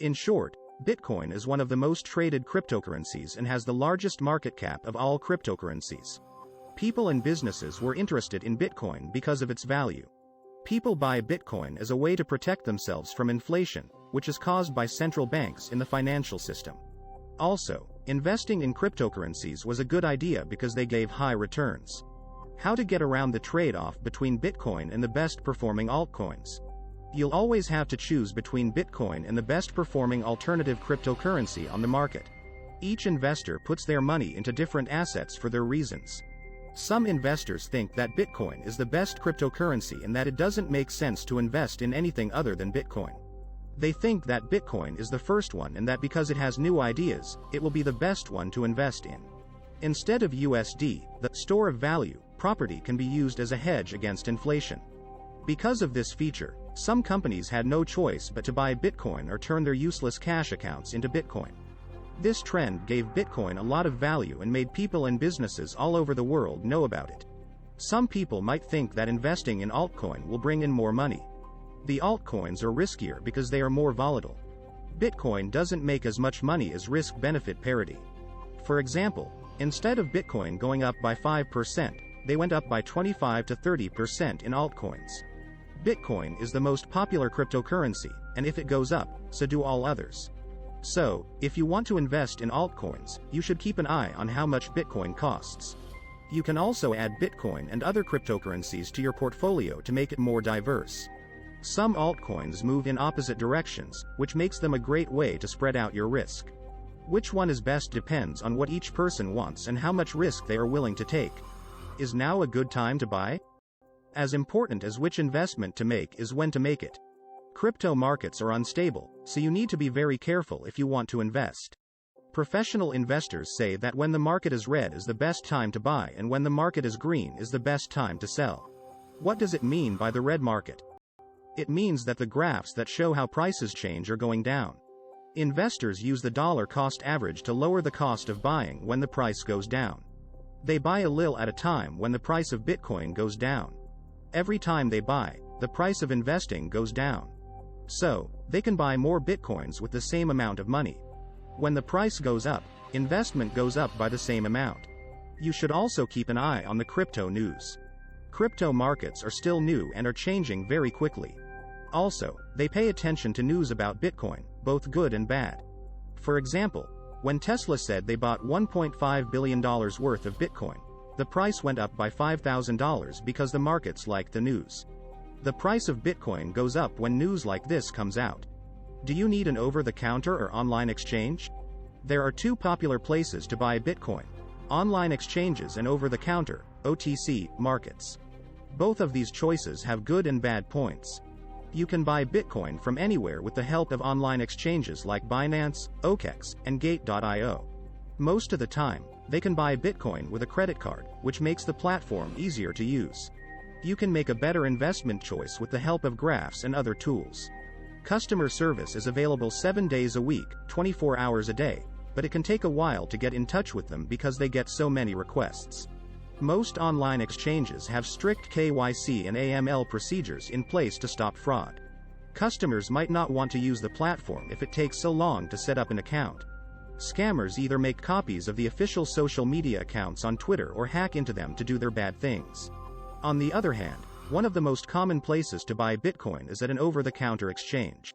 In short, Bitcoin is one of the most traded cryptocurrencies and has the largest market cap of all cryptocurrencies. People and businesses were interested in Bitcoin because of its value. People buy Bitcoin as a way to protect themselves from inflation, which is caused by central banks in the financial system. Also, investing in cryptocurrencies was a good idea because they gave high returns. How to get around the trade-off between Bitcoin and the best-performing altcoins? You'll always have to choose between Bitcoin and the best-performing alternative cryptocurrency on the market. Each investor puts their money into different assets for their reasons. Some investors think that Bitcoin is the best cryptocurrency and that it doesn't make sense to invest in anything other than Bitcoin. They think that Bitcoin is the first one and that because it has new ideas, it will be the best one to invest in. Instead of USD, the store of value property can be used as a hedge against inflation. Because of this feature, some companies had no choice but to buy Bitcoin or turn their useless cash accounts into Bitcoin. This trend gave Bitcoin a lot of value and made people and businesses all over the world know about it. Some people might think that investing in altcoin will bring in more money. The altcoins are riskier because they are more volatile. Bitcoin doesn't make as much money as risk-benefit parity. For example, instead of Bitcoin going up by 5%, they went up by 25 to 30% in altcoins. Bitcoin is the most popular cryptocurrency, and if it goes up, so do all others. So, if you want to invest in altcoins, you should keep an eye on how much Bitcoin costs. You can also add Bitcoin and other cryptocurrencies to your portfolio to make it more diverse. Some altcoins move in opposite directions, which makes them a great way to spread out your risk. Which one is best depends on what each person wants and how much risk they are willing to take. Is now a good time to buy? As important as which investment to make is when to make it. Crypto markets are unstable, so you need to be very careful if you want to invest. Professional investors say that when the market is red is the best time to buy and when the market is green is the best time to sell. What does it mean by the red market? It means that the graphs that show how prices change are going down. Investors use the dollar cost average to lower the cost of buying when the price goes down. They buy a little at a time when the price of Bitcoin goes down. Every time they buy, the price of investing goes down. So, they can buy more Bitcoins with the same amount of money. When the price goes up, investment goes up by the same amount. You should also keep an eye on the crypto news. Crypto markets are still new and are changing very quickly. Also, they pay attention to news about Bitcoin, both good and bad. For example, when Tesla said they bought $1.5 billion worth of Bitcoin, the price went up by $5,000 because the markets liked the news. The price of Bitcoin goes up when news like this comes out. Do you need an over-the-counter or online exchange? There are two popular places to buy Bitcoin: online exchanges and over-the-counter, OTC, markets. Both of these choices have good and bad points. You can buy Bitcoin from anywhere with the help of online exchanges like Binance, OKEx, and Gate.io. Most of the time, they can buy Bitcoin with a credit card, which makes the platform easier to use. You can make a better investment choice with the help of graphs and other tools. Customer service is available 7 days a week, 24 hours a day, but it can take a while to get in touch with them because they get so many requests. Most online exchanges have strict KYC and AML procedures in place to stop fraud. Customers might not want to use the platform if it takes so long to set up an account. Scammers either make copies of the official social media accounts on Twitter or hack into them to do their bad things. On the other hand, one of the most common places to buy Bitcoin is at an over-the-counter exchange.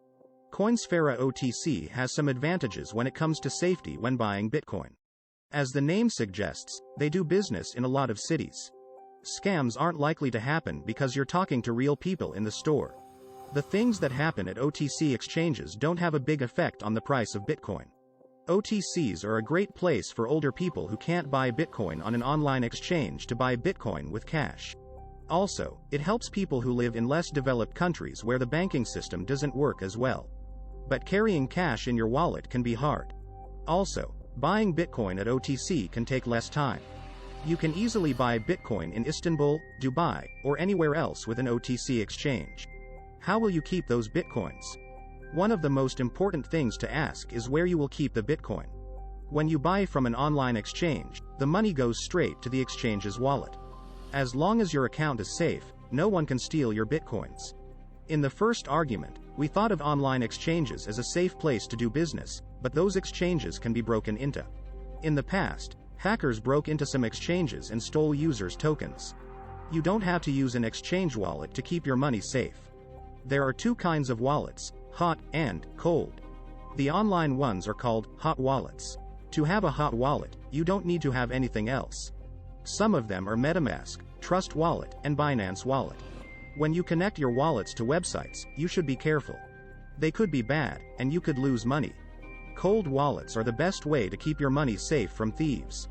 Coinsfera OTC has some advantages when it comes to safety when buying Bitcoin. As the name suggests, they do business in a lot of cities. Scams aren't likely to happen because you're talking to real people in the store. The things that happen at OTC exchanges don't have a big effect on the price of Bitcoin. OTCs are a great place for older people who can't buy Bitcoin on an online exchange to buy Bitcoin with cash. Also, it helps people who live in less developed countries where the banking system doesn't work as well. But carrying cash in your wallet can be hard. Also, buying Bitcoin at OTC can take less time. You can easily buy Bitcoin in Istanbul, Dubai, or anywhere else with an OTC exchange. How will you keep those Bitcoins? One of the most important things to ask is where you will keep the Bitcoin. When you buy from an online exchange, the money goes straight to the exchange's wallet. As long as your account is safe, no one can steal your Bitcoins. In the first argument, We thought of online exchanges as a safe place to do business, but those exchanges can be broken into. In the past, hackers broke into some exchanges and stole users' tokens. You don't have to use an exchange wallet to keep your money safe. There are two kinds of wallets, hot and cold. The online ones are called hot wallets. To have a hot wallet, you don't need to have anything else. Some of them are MetaMask, Trust Wallet, and Binance Wallet. When you connect your wallets to websites, you should be careful. They could be bad, and you could lose money. Cold wallets are the best way to keep your money safe from thieves.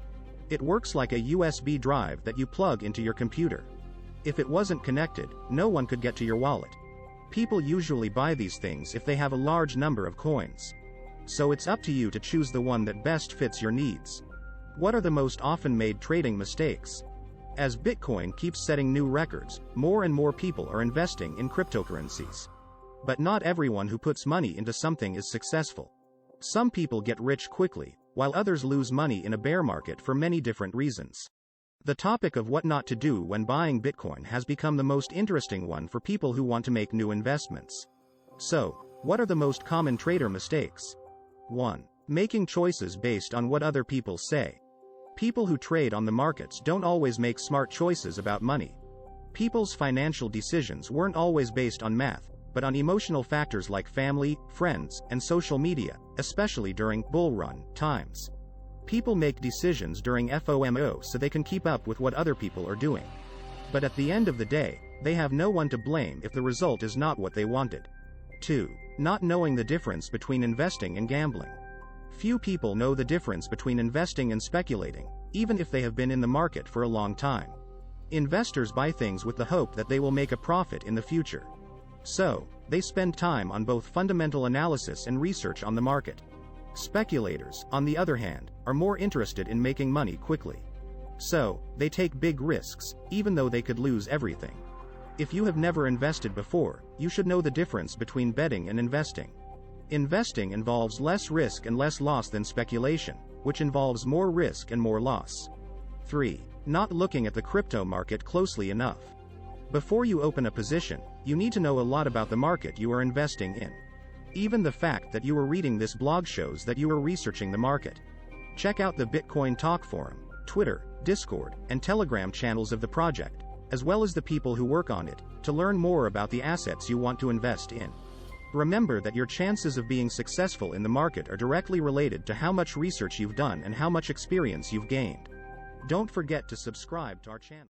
It works like a USB drive that you plug into your computer. If it wasn't connected, no one could get to your wallet. People usually buy these things if they have a large number of coins. So it's up to you to choose the one that best fits your needs. What are the most often made trading mistakes? As Bitcoin keeps setting new records, more and more people are investing in cryptocurrencies. But not everyone who puts money into something is successful. Some people get rich quickly, while others lose money in a bear market for many different reasons. The topic of what not to do when buying Bitcoin has become the most interesting one for people who want to make new investments. So, what are the most common trader mistakes? 1. Making choices based on what other people say. People who trade on the markets don't always make smart choices about money. People's financial decisions weren't always based on math, but on emotional factors like family, friends, and social media, especially during bull run times. People make decisions during FOMO so they can keep up with what other people are doing. But at the end of the day, they have no one to blame if the result is not what they wanted. 2. Not knowing the difference between investing and gambling. Few people know the difference between investing and speculating, even if they have been in the market for a long time. Investors buy things with the hope that they will make a profit in the future. So, they spend time on both fundamental analysis and research on the market. Speculators, on the other hand, are more interested in making money quickly. So, they take big risks, even though they could lose everything. If you have never invested before, you should know the difference between betting and investing. Investing involves less risk and less loss than speculation, which involves more risk and more loss. 3. Not looking at the crypto market closely enough. Before you open a position, you need to know a lot about the market you are investing in. Even the fact that you are reading this blog shows that you are researching the market. Check out the Bitcoin Talk forum, Twitter, Discord, and Telegram channels of the project, as well as the people who work on it, to learn more about the assets you want to invest in. Remember that your chances of being successful in the market are directly related to how much research you've done and how much experience you've gained. Don't forget to subscribe to our channel.